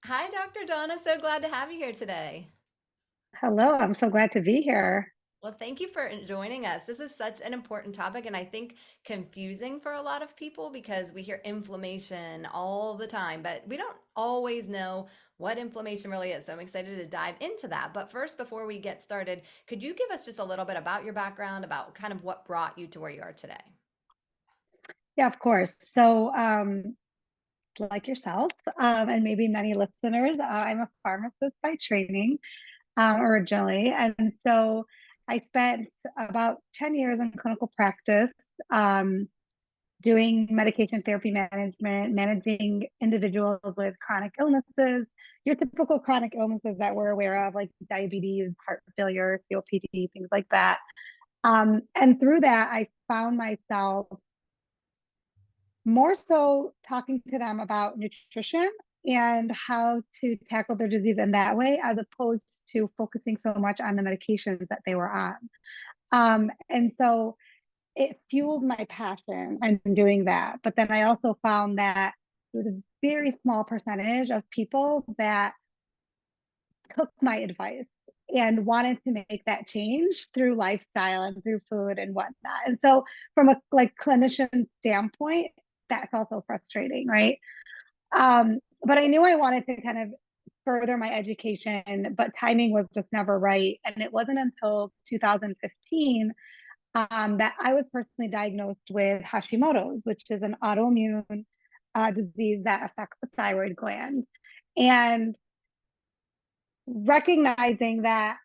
Hi, Dr. Donna. So glad to have you here today. Hello, I'm so glad to be here. Well, thank you for joining us. This is such an important topic, and I think confusing for a lot of people because we hear inflammation all the time, but we don't always know what inflammation really is. So I'm excited to dive into that. But first, before we get started, could you give us just a little bit about your background, about kind of what brought you to where you are today? Yeah, of course. Like yourself, and maybe many listeners, I'm a pharmacist by training, originally. And so I spent about 10 years in clinical practice, um, doing medication therapy management, managing individuals with chronic illnesses, your typical chronic illnesses that we're aware of, like diabetes, heart failure, COPD, things like that. And through that, I found myself more so talking to them about nutrition and how to tackle their disease in that way, as opposed to focusing so much on the medications that they were on. And so it fueled my passion in doing that. But then I also found that there was a very small percentage of people that took my advice and wanted to make that change through lifestyle and through food and whatnot. And so from a like clinician standpoint, that's also frustrating, right? But I knew I wanted to kind of further my education, but timing was just never right. And it wasn't until 2015 that I was personally diagnosed with Hashimoto's, which is an autoimmune disease that affects the thyroid gland. And recognizing that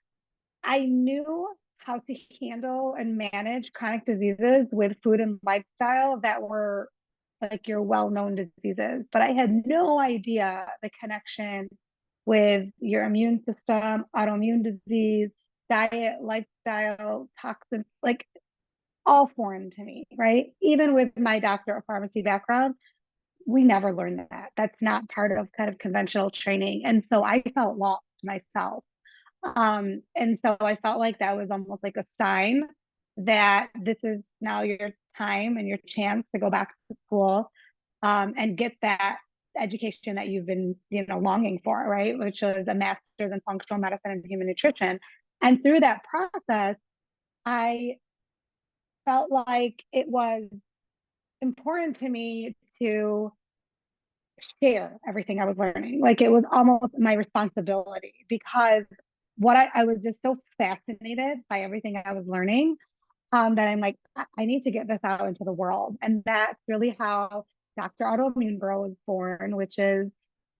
I knew how to handle and manage chronic diseases with food and lifestyle that were like your well-known diseases, but I had no idea the connection with your immune system, autoimmune disease, diet, lifestyle, toxins, like all foreign to me, right? Even with my doctor of pharmacy background, we never learned that. That's not part of kind of conventional training. And so I felt lost myself. And so I felt like that was almost like a sign that this is now your time and your chance to go back to school, and get that education that you've been, longing for, right? Which was a master's in functional medicine and human nutrition. And through that process, I felt like it was important to me to share everything I was learning. Like it was almost my responsibility because I was just so fascinated by everything I was learning, that I'm like, I need to get this out into the world. And that's really how Dr. Autoimmune Girl was born, which is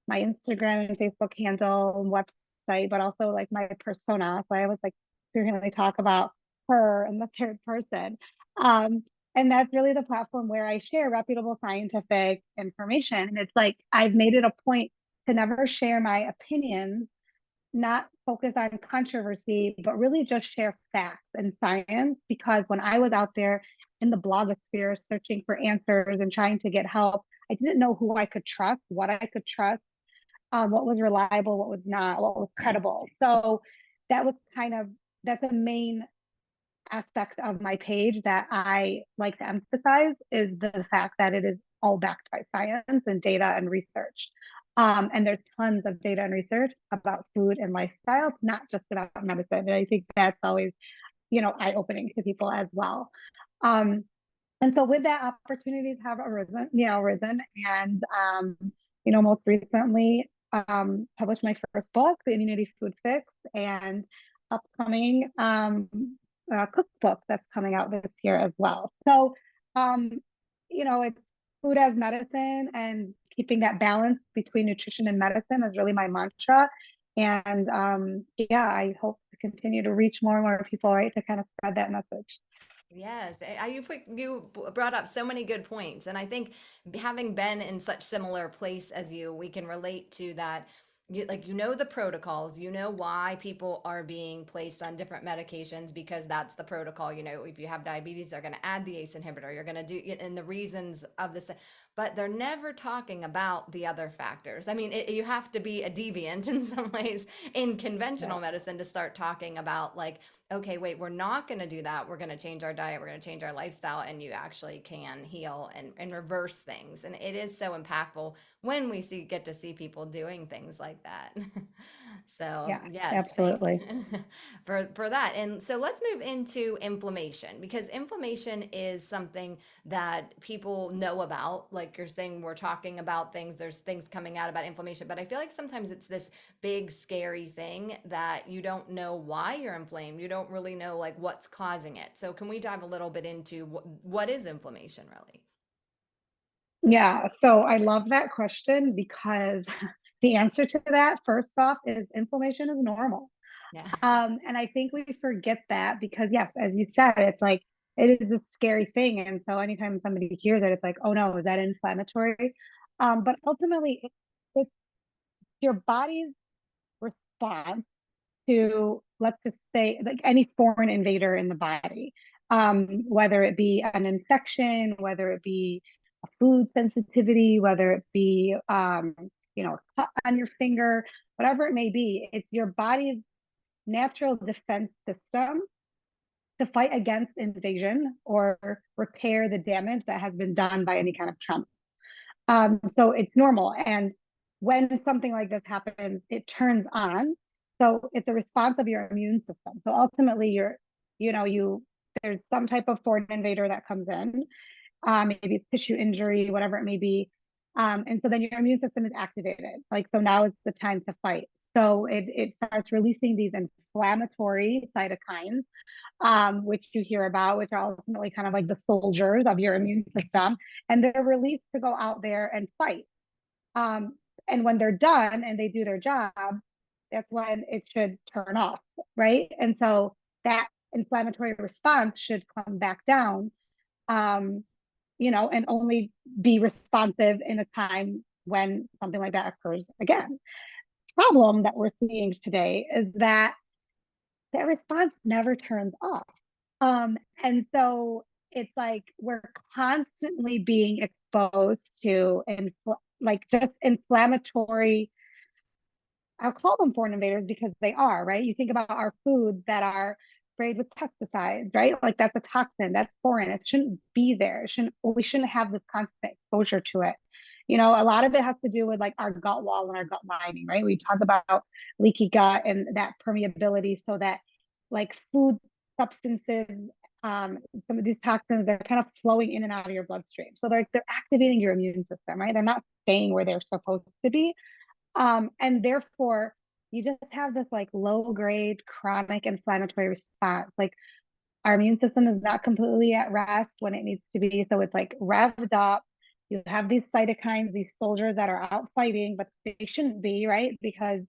my Instagram and Facebook handle and website, but also like my persona. So I always like frequently talk about her in the third person. Um, and that's really the platform where I share reputable scientific information. And it's like I've made it a point to never share my opinions, not focus on controversy, but really just share facts and science. Because when I was out there in the blogosphere searching for answers and trying to get help, I didn't know who I could trust, what I could trust, what was reliable, what was not, what was credible. So that was kind of that's a main aspect of my page that I like to emphasize is the fact that it is all backed by science and data and research. And there's tons of data and research about food and lifestyle, not just about medicine. And I think that's always, eye opening to people as well. Um, and so with that, opportunities have arisen, and most recently published my first book, The Immunity Food Fix, and upcoming cookbook that's coming out this year as well. So, um, it's food as medicine, and keeping that balance between nutrition and medicine is really my mantra. And yeah, I hope to continue to reach more and more people, right, to kind of spread that message. Yes, you brought up so many good points, and I think having been in such similar place as you, we can relate to that. You know the protocols, you know why people are being placed on different medications because that's the protocol. You know, if you have diabetes, they're going to add the ACE inhibitor. You're going to do, and the reasons of this. but they're never talking about the other factors. I mean, you have to be a deviant in some ways in Yeah. conventional medicine to start talking about, like, okay, wait, we're not going to do that. We're going to change our diet. We're going to change our lifestyle. And you actually can heal and reverse things. And it is so impactful when we get to see people doing things like that. So Yeah, yes, thank absolutely. for that. And so let's move into inflammation, because inflammation is something that people know about. Like you're saying, we're talking about things, there's things coming out about inflammation, but I feel like sometimes it's this big scary thing that you don't know why you're inflamed. You don't really know like what's causing it. So can we dive a little bit into what is inflammation really? Yeah, so I love that question because the answer to that, first off, is inflammation is normal. Yeah. And I think we forget that because, yes, as you said, it's like it is a scary thing. And so anytime somebody hears it, it's like, oh no, is that inflammatory? But ultimately, it's your body's response to, let's just say, like any foreign invader in the body, whether it be an infection, whether it be a food sensitivity, whether it be, a cut on your finger, whatever it may be, it's your body's natural defense system to fight against invasion or repair the damage that has been done by any kind of trauma. So it's normal. And when something like this happens, it turns on. So it's a response of your immune system. So ultimately, there's some type of foreign invader that comes in, maybe it's tissue injury, whatever it may be. And so then your immune system is activated. Like, so now it's the time to fight. So it starts releasing these inflammatory cytokines, which you hear about, which are ultimately kind of like the soldiers of your immune system. And they're released to go out there and fight. Um, and when they're done and they do their job, that's when it should turn off, right? And so that inflammatory response should come back down, um, and only be responsive in a time when something like that occurs again. Problem that we're seeing today is that that response never turns off. And so it's like we're constantly being exposed to like just inflammatory, I'll call them foreign invaders because they are, right? You think about our foods that are sprayed with pesticides, right? Like that's a toxin, that's foreign. It shouldn't be there. We shouldn't have this constant exposure to it. A lot of it has to do with like our gut wall and our gut lining, right? We talk about leaky gut and that permeability so that like food substances, some of these toxins, they're kind of flowing in and out of your bloodstream. So they're activating your immune system, right? They're not staying where they're supposed to be. And therefore, you just have this like low grade chronic inflammatory response. Like our immune system is not completely at rest when it needs to be. So it's like revved up. You have these cytokines, these soldiers that are out fighting, but they shouldn't be, right? Because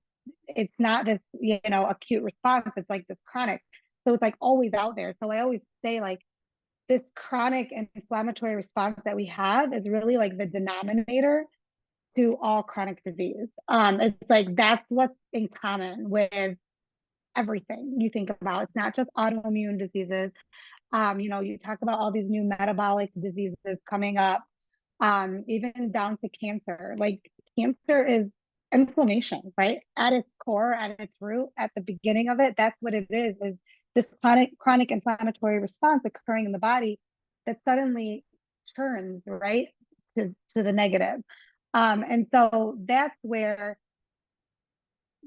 it's not this, acute response. It's like this chronic. So it's like always out there. So I always say, like, this chronic and inflammatory response that we have is really like the denominator to all chronic disease. It's like that's what's in common with everything you think about. It's not just autoimmune diseases. You talk about all these new metabolic diseases coming up, even down to cancer. Like cancer is inflammation, right? At its core, at its root, at the beginning of it, that's what it is this chronic inflammatory response occurring in the body that suddenly turns, right, to the negative. And so that's where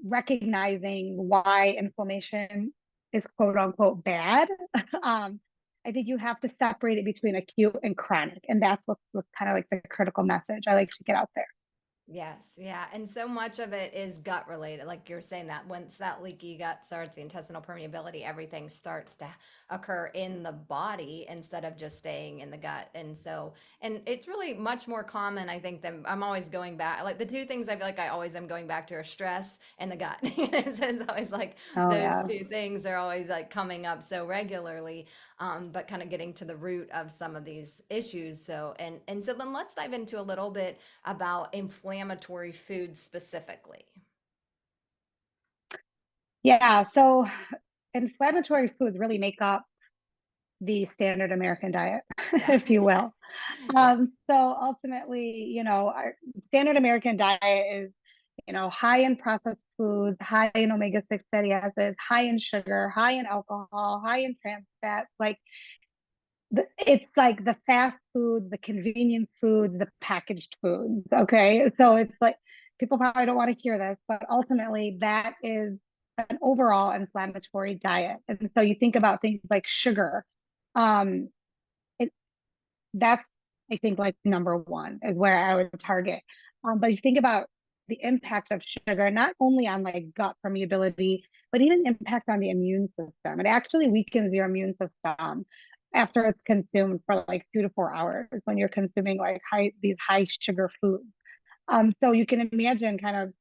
recognizing why inflammation is quote unquote bad. I think you have to separate it between acute and chronic. And that's what's kind of like the critical message I like to get out there. Yes, yeah. And so much of it is gut related. Like you're saying, that once that leaky gut starts, the intestinal permeability, everything starts to occur in the body instead of just staying in the gut. And so, and it's really much more common, I think, than I'm always going back. Like the two things I feel like I always am going back to are stress and the gut. So it's always like Oh, those yeah. two things are always like coming up so regularly, but kind of getting to the root of some of these issues. So, and so then let's dive into a little bit about inflammatory foods specifically. Yeah. So inflammatory foods really make up the standard American diet, Yeah. if you will. Yes. So ultimately, our standard American diet is, high in processed foods, high in omega-6 fatty acids, high in sugar, high in alcohol, high in trans fats. Like it's like the fast food, the convenience foods, the packaged foods. Okay. So it's like people probably don't want to hear this, but ultimately that is an overall inflammatory diet. And so you think about things like sugar. Um, it, that's, I think, like number one is where I would target. But you think about the impact of sugar, not only on like gut permeability, but even impact on the immune system. It actually weakens your immune system after it's consumed for like 2 to 4 hours when you're consuming like these high sugar foods. So you can imagine kind of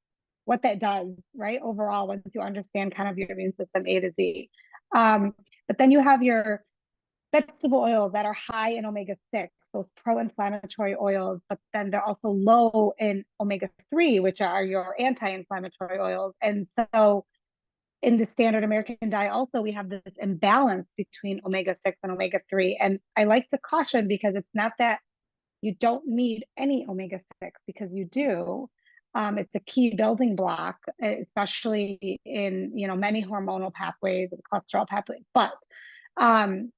what that does, right? Overall, once you understand kind of your immune system A to Z. Um, but then you have your vegetable oils that are high in omega-6, those pro-inflammatory oils, but then they're also low in omega-3, which are your anti-inflammatory oils. And so in the standard American diet, also, we have this imbalance between omega-6 and omega-3. And I like to caution because it's not that you don't need any omega-6 because you do. It's a key building block, especially in many hormonal pathways and cholesterol pathways. But um,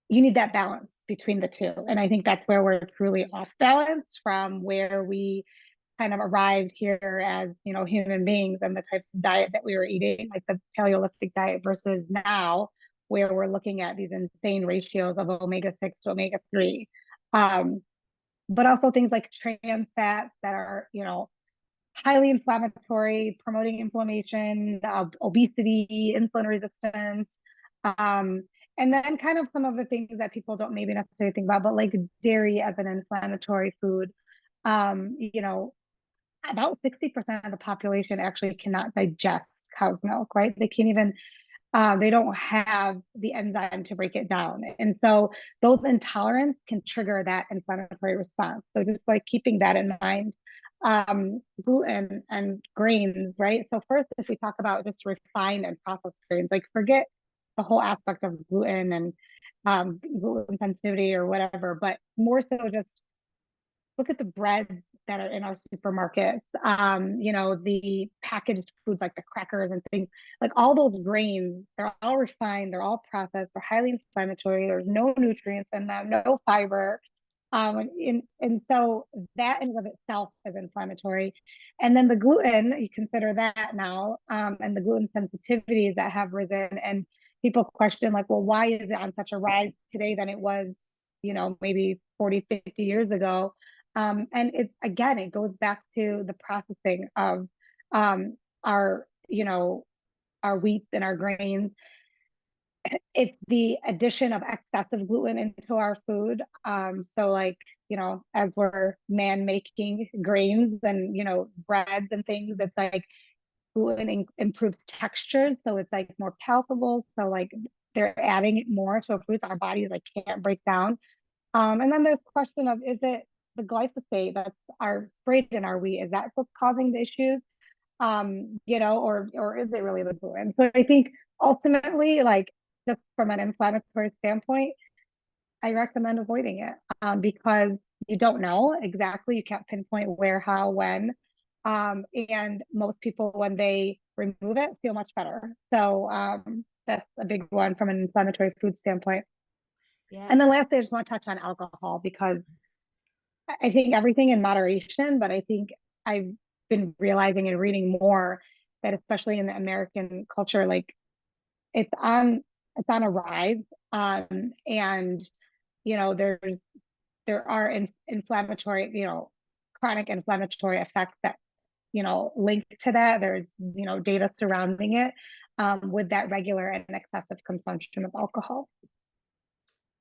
you need that balance between the two. And I think that's where we're truly off balance from where we kind of arrived here as, human beings and the type of diet that we were eating, like the Paleolithic diet versus now, where we're looking at these insane ratios of omega-6 to omega-3. But also things like trans fats that are, highly inflammatory, promoting inflammation, obesity, insulin resistance. Um, and then kind of some of the things that people don't maybe necessarily think about, but like dairy as an inflammatory food. Um, you know, about 60% of the population actually cannot digest cow's milk, right? They can't even they don't have the enzyme to break it down. And so those intolerants can trigger that inflammatory response. So just like keeping that in mind. Gluten and grains, right? So first, if we talk about just refined and processed grains, like forget the whole aspect of gluten and gluten sensitivity or whatever, but more so just look at the breads that are in our supermarkets, the packaged foods like the crackers and things, like all those grains, they're all refined, they're all processed, they're highly inflammatory, there's no nutrients in them, no fiber. And so that in and of itself is inflammatory. And then the gluten, you consider that now, and the gluten sensitivities that have risen. And people question, like, well, why is it on such a rise today than it was, maybe 40, 50 years ago? And it goes back to the processing of our, our wheat and our grains. It's the addition of excessive gluten into our food. So like, as we're man making grains and, breads and things, it's like gluten improves texture. So it's like more palatable. So like they're adding it more to a fruit our bodies like can't break down. And then there's the question of, is it the glyphosate that's sprayed in our wheat? Is that what's causing the issues? Or is it really the gluten? So I think ultimately, like just from an inflammatory standpoint, I recommend avoiding it because you don't know exactly. You can't pinpoint where, how, when. And most people, when they remove it, feel much better. So that's a big one from an inflammatory food standpoint. Yeah. And then lastly, I just want to touch on alcohol because I think everything in moderation, but I think I've been realizing and reading more that especially in the American culture, like it's on a rise. And there are inflammatory, chronic inflammatory effects that, link to that. There's, data surrounding it with that regular and excessive consumption of alcohol.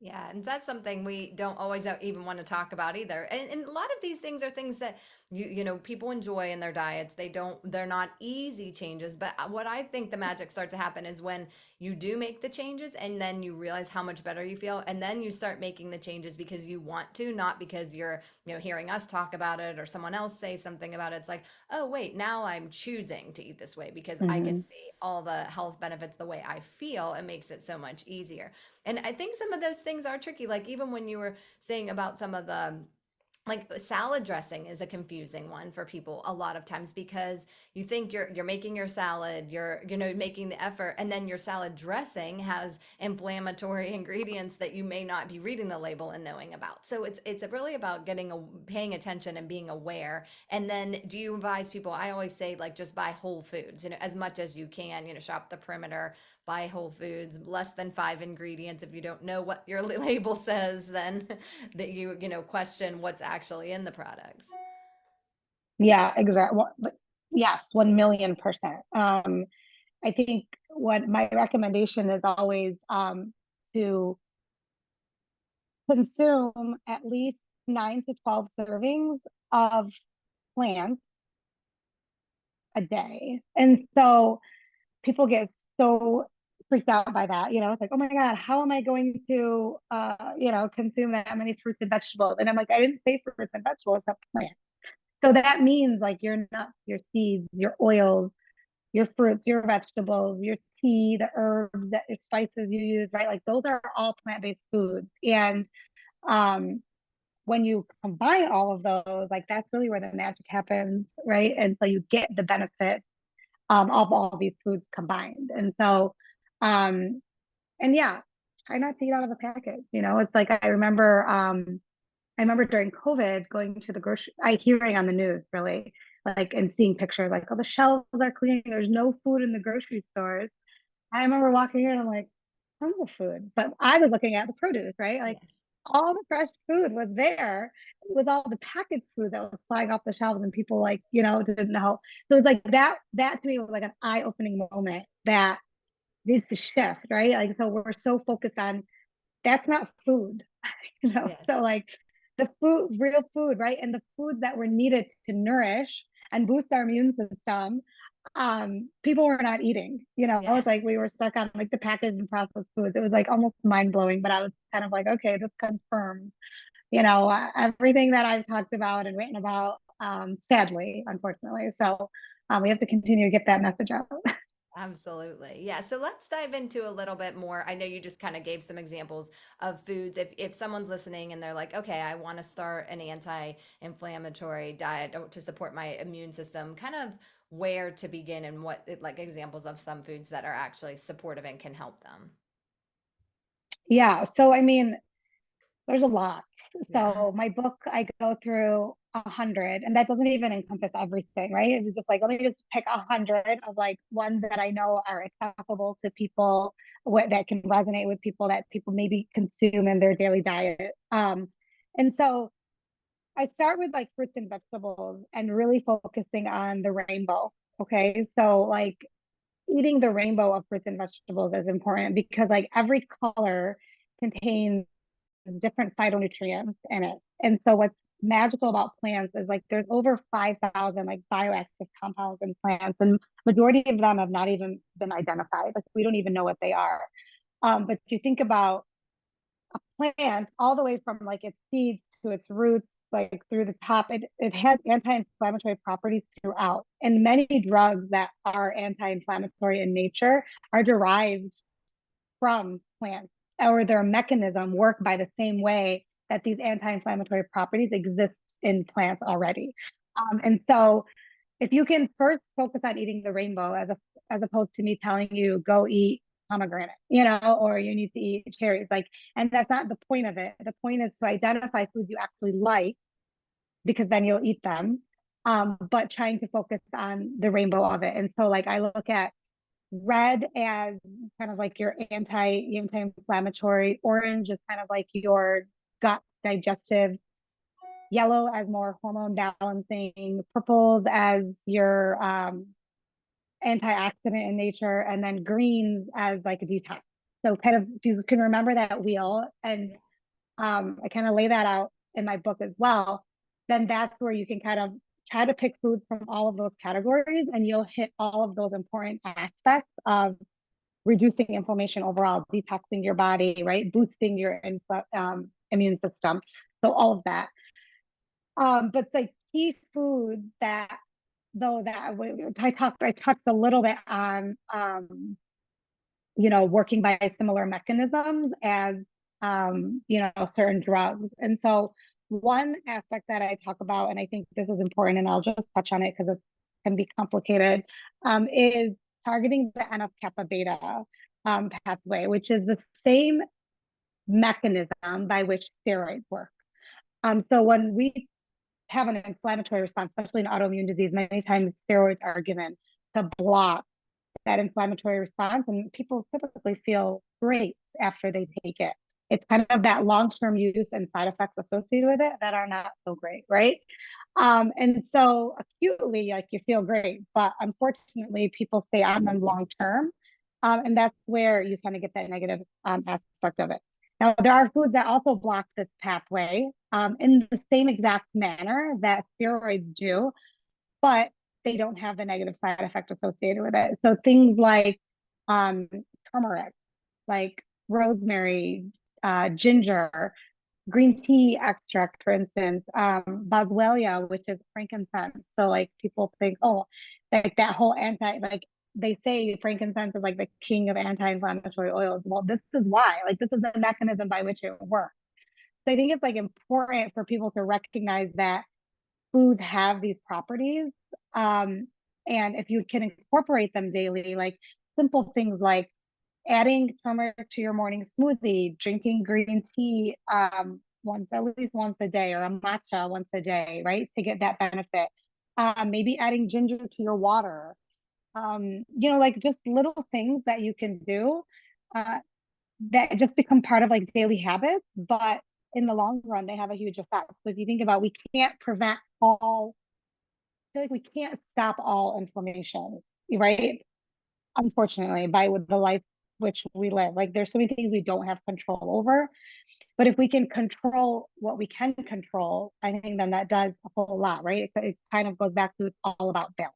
Yeah, and that's something we don't always even want to talk about either. And a lot of these things are things that People enjoy in their diets. They're not easy changes, but what I think the magic starts to happen is when you do make the changes and then you realize how much better you feel, and then you start making the changes because you want to, not because you're, hearing us talk about it or someone else say something about it. It's like, oh wait, now I'm choosing to eat this way because I can Hmm. see all the health benefits the way I feel. It makes it so much easier. And I think some of those things are tricky. Like even when you were saying about some of the, like salad dressing is a confusing one for people a lot of times because you think you're making your salad, you're making the effort, and then your salad dressing has inflammatory ingredients that you may not be reading the label and knowing about. So it's really about paying attention and being aware. And then do you advise people? I always say like just buy whole foods, as much as you can, shop the perimeter, buy whole foods, less than 5 ingredients. If you don't know what your label says, then that question what's actually in the products. Yeah, exactly. Yes, 1,000,000%. I think what my recommendation is always to consume at least 9 to 12 servings of plants a day. And so people get so freaked out by that. It's like, oh my God, how am I going to, consume that many fruits and vegetables? And I'm like, I didn't say fruits and vegetables, it's a plant. So that means like your nuts, your seeds, your oils, your fruits, your vegetables, your tea, the herbs, the spices you use, right? Like those are all plant-based foods. And um, when you combine all of those, like that's really where the magic happens, right? And so you get the benefit of all these foods combined. And so, um, and yeah, try not to eat out of a package. It's like I remember during COVID going to the grocery, hearing on the news really, like, and seeing pictures like, oh, the shelves are clean. There's no food in the grocery stores. I remember walking in, I'm like, tons of food. But I was looking at the produce, right? Like Yes. all the fresh food was there with all the packaged food that was flying off the shelves and people like, didn't know. So it's like that to me was like an eye-opening moment that needs to shift, right? Like, so we're so focused on that's not food, Yes. So like the food, real food, right? And the foods that were needed to nourish and boost our immune system, people were not eating. Yeah. It's like we were stuck on like the packaged and processed foods. It was like almost mind blowing, but I was kind of like, okay, this confirms, everything that I've talked about and written about, sadly, unfortunately. So we have to continue to get that message out. Absolutely. Yeah. So let's dive into a little bit more. I know you just kind of gave some examples of foods. If someone's listening and they're like, okay, I want to start an anti-inflammatory diet to support my immune system, kind of where to begin and what like examples of some foods that are actually supportive and can help them. Yeah. So, I mean, there's a lot. Yeah. So my book, I go through 100, and that doesn't even encompass everything, right? It's just like, let me just pick 100 of like ones that I know are accessible to people, that can resonate with people, that people maybe consume in their daily diet. And so I start with like fruits and vegetables and really focusing on the rainbow. Okay. So like eating the rainbow of fruits and vegetables is important because like every color contains different phytonutrients in it. And so what's magical about plants is like there's over 5,000 like bioactive compounds in plants, and majority of them have not even been identified. Like we don't even know what they are. But you think about a plant all the way from like its seeds to its roots, like through the top, it has anti-inflammatory properties throughout. And many drugs that are anti-inflammatory in nature are derived from plants, or their mechanism work by the same way that these anti-inflammatory properties exist in plants already. And so if you can first focus on eating the rainbow as opposed to me telling you go eat pomegranate, or you need to eat cherries, like, and that's not the point of it. The point is to identify foods you actually like because then you'll eat them. But trying to focus on the rainbow of it. And so like I look at red as kind of like your anti-inflammatory, orange is kind of like your gut digestive, yellow as more hormone balancing, purples as your antioxidant in nature, and then greens as like a detox. So kind of if you can remember that wheel, and I kind of lay that out in my book as well, then that's where you can kind of try to pick foods from all of those categories, and you'll hit all of those important aspects of reducing inflammation overall, detoxing your body, right? Boosting your immune system. So all of that. But the key food that though that I touched a little bit on working by similar mechanisms as certain drugs. And so one aspect that I talk about, and I think this is important, and I'll just touch on it because it can be complicated, is targeting the NF-kappa beta pathway, which is the same mechanism by which steroids work. So when we have an inflammatory response, especially in autoimmune disease, many times steroids are given to block that inflammatory response, and people typically feel great after they take it. It's kind of that long-term use and side effects associated with it that are not so great, right? And so acutely, like you feel great, but unfortunately, people stay on them long term, and that's where you kind of get that negative aspect of it. Now, there are foods that also block this pathway in the same exact manner that steroids do, but they don't have the negative side effect associated with it. So things like um, turmeric, like rosemary, ginger, green tea extract, for instance, boswellia, which is frankincense. So like people think, oh, like that whole like they say frankincense is like the king of anti-inflammatory oils. Well, this is why. Like this is the mechanism by which it works. So I think it's like important for people to recognize that foods have these properties. Um, and if you can incorporate them daily, like simple things like adding turmeric to your morning smoothie, drinking green tea at least once a day, or a matcha once a day, right? To get that benefit. Maybe adding ginger to your water. Like just little things that you can do uh, that just become part of like daily habits, but in the long run, they have a huge effect. So if you think about, we can't prevent all, I feel like we can't stop all inflammation, right? Unfortunately, by with the life which we live, like there's so many things we don't have control over. But if we can control what we can control, I think then that does a whole lot, right? It kind of goes back to it's all about balance.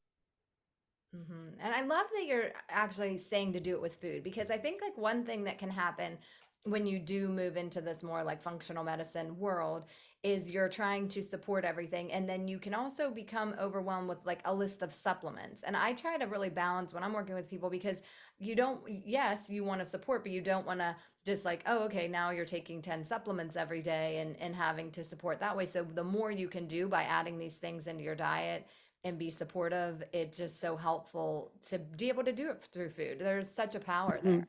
And I love that you're actually saying to do it with food because I think like one thing that can happen when you do move into this more like functional medicine world is you're trying to support everything and then you can also become overwhelmed with like a list of supplements. And I try to really balance when I'm working with people because you don't, yes, you want to support, but you don't want to just like, oh, okay, now you're taking 10 supplements every day and having to support that way. So the more you can do by adding these things into your diet and be supportive, it's just so helpful to be able to do it through food. There's such a power Mhm. there.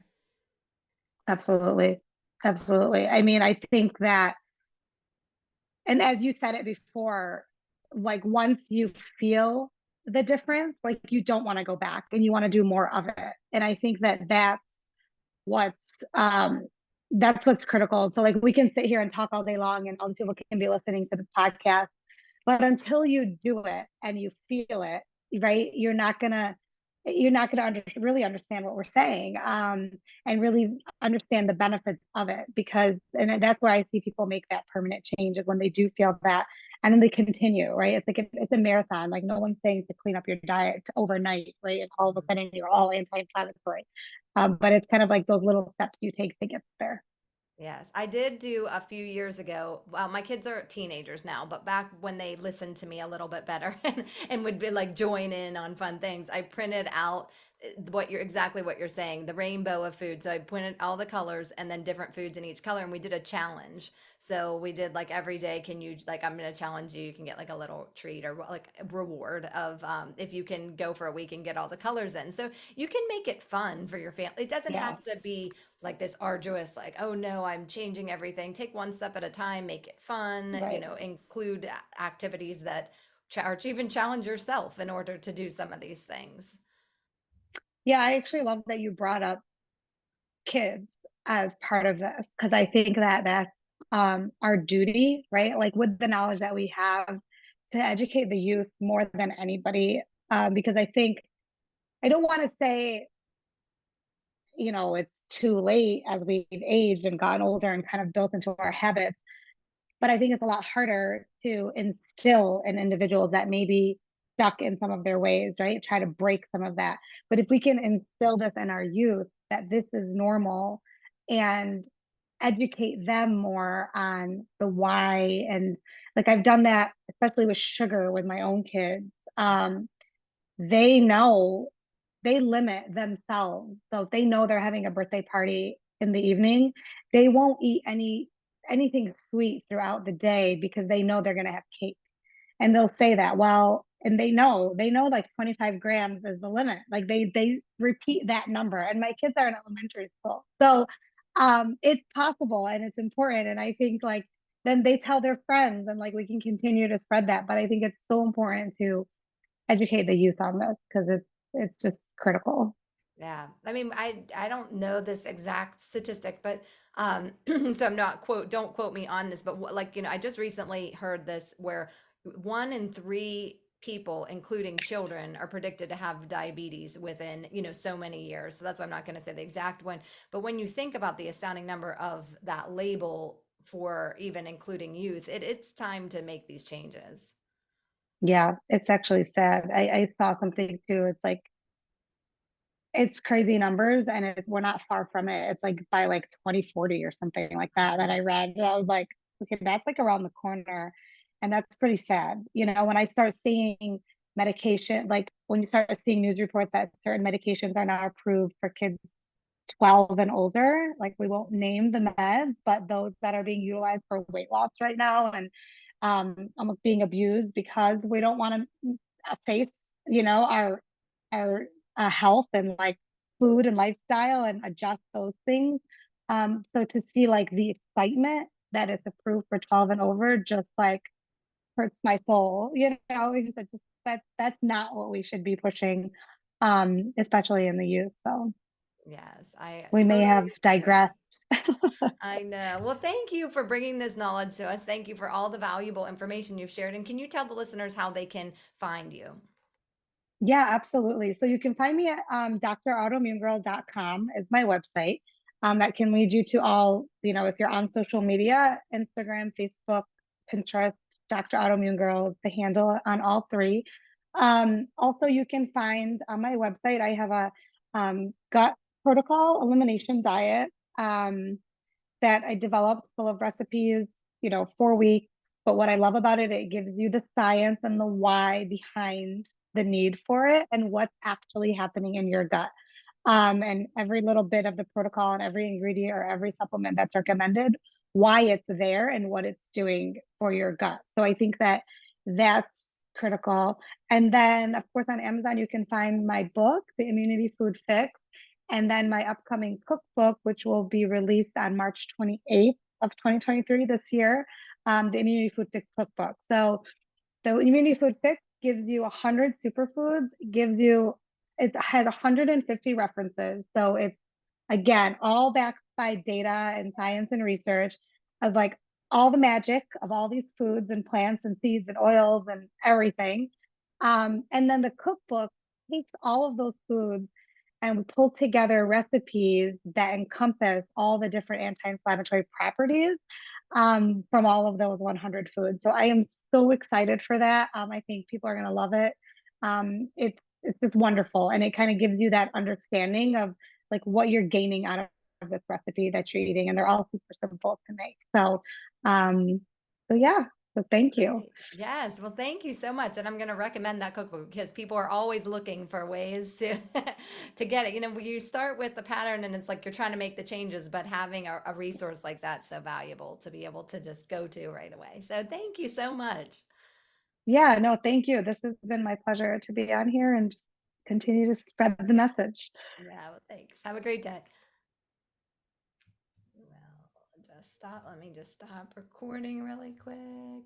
Absolutely. Absolutely. I mean, I think that, and as you said it before, like once you feel the difference, like you don't want to go back and you want to do more of it. And I think that what's that's what's critical. So like we can sit here and talk all day long and all the people can be listening to the podcast, but until you do it and you feel it, right, you're not gonna really understand what we're saying, and really understand the benefits of it. Because and that's where I see people make that permanent change is when they do feel that, and then they continue. Right, it's like it's a marathon. Like no one's saying to clean up your diet overnight, right, and all of a Mhm. sudden you're all anti-inflammatory. But it's kind of like those little steps you take to get there. Yes, I did do a few years ago. Well, my kids are teenagers now, but back when they listened to me a little bit better and would be like join in on fun things, I printed out exactly what you're saying, the rainbow of food. So I printed all the colors and then different foods in each color, and we did a challenge. So we did like every day, can you like I'm gonna challenge you, you can get like a little treat or like a reward of if you can go for a week and get all the colors in. So you can make it fun for your family. It doesn't Yeah, have to be like this arduous like oh no I'm changing everything, take one step at a time, make it fun, right. include activities that or even challenge yourself in order to do some of these things. Yeah, I actually love that you brought up kids as part of this because I think that that's our duty, right? Like with the knowledge that we have to educate the youth more than anybody. Because I think I don't want to say, it's too late as we've aged and gotten older and kind of built into our habits. but I think it's a lot harder to instill in individuals that may be stuck in some of their ways, right? Try to break some of that. But if we can instill this in our youth that this is normal and educate them more on the why, and like I've done that especially with sugar with my own kids. They know, they limit themselves. So if they know they're having a birthday party in the evening, they won't eat anything sweet throughout the day because they know they're going to have cake. And they'll say that, well, and they know like 25 grams is the limit. Like they repeat that number. And my kids are in elementary school. So it's possible and it's important. And I think like then they tell their friends and like we can continue to spread that. But I think it's so important to educate the youth on this because it's just critical. Yeah. I mean, I don't know this exact statistic, but so I'm not don't quote me on this, but like, I just recently heard this where 1 in 3 people, including children, are predicted to have diabetes within, so many years. So that's why I'm not going to say the exact one. But when you think about the astounding number of that label for even including youth, it's time to make these changes. Yeah, it's actually sad. I saw something too. It's like it's crazy numbers and we're not far from it. It's like by like 2040 or something like that I read. And I was like, okay, that's like around the corner. And that's pretty sad. When I start seeing medication, like when you start seeing news reports that certain medications are now approved for kids 12 and older, like we won't name the meds, but those that are being utilized for weight loss right now and almost being abused because we don't want to face, our health and like food and lifestyle and adjust those things. So to see like the excitement that it's approved for 12 and over just like hurts my soul, it's just, that's not what we should be pushing, especially in the youth. So Yes, I we may totally have agree. digressed. I know. Well, thank you for bringing this knowledge to us. Thank you for all the valuable information you've shared. And can you tell the listeners how they can find you? Yeah, absolutely. So you can find me at drautoimmunegirl.com is my website. That can lead you to all, if you're on social media, Instagram, Facebook, Pinterest, Dr. Autoimmune Girl, the handle on all three. Also, you can find on my website, I have a gut protocol elimination diet. That I developed full of recipes, 4 weeks. But what I love about it, it gives you the science and the why behind the need for it and what's actually happening in your gut. And every little bit of the protocol and every ingredient or every supplement that's recommended, why it's there and what it's doing for your gut. So I think that that's critical. And then, of course, on Amazon, you can find my book, The Immunity Food Fix, and then my upcoming cookbook, which will be released on March 28th of 2023 this year, the Immunity Food Fix cookbook. So the Immunity Food Fix gives you 100 superfoods, it has 150 references. So it's, again, all backed by data and science and research of like all the magic of all these foods and plants and seeds and oils and everything. And then the cookbook takes all of those foods and we pull together recipes that encompass all the different anti-inflammatory properties from all of those 100 foods. So I am so excited for that. I think people are going to love it. It's just wonderful, and it kind of gives you that understanding of like what you're gaining out of this recipe that you're eating, and they're all super simple to make. Um, so yeah. So thank you. Great. Yes. Well, thank you so much. And I'm going to recommend that cookbook because people are always looking for ways to to get it. You start with the pattern and it's like you're trying to make the changes, but having a resource like that so valuable to be able to just go to right away. So thank you so much. Yeah, no, thank you. This has been my pleasure to be on here and just continue to spread the message. Yeah, well, thanks. Have a great day. Well, just stop. Let me just stop recording really quick.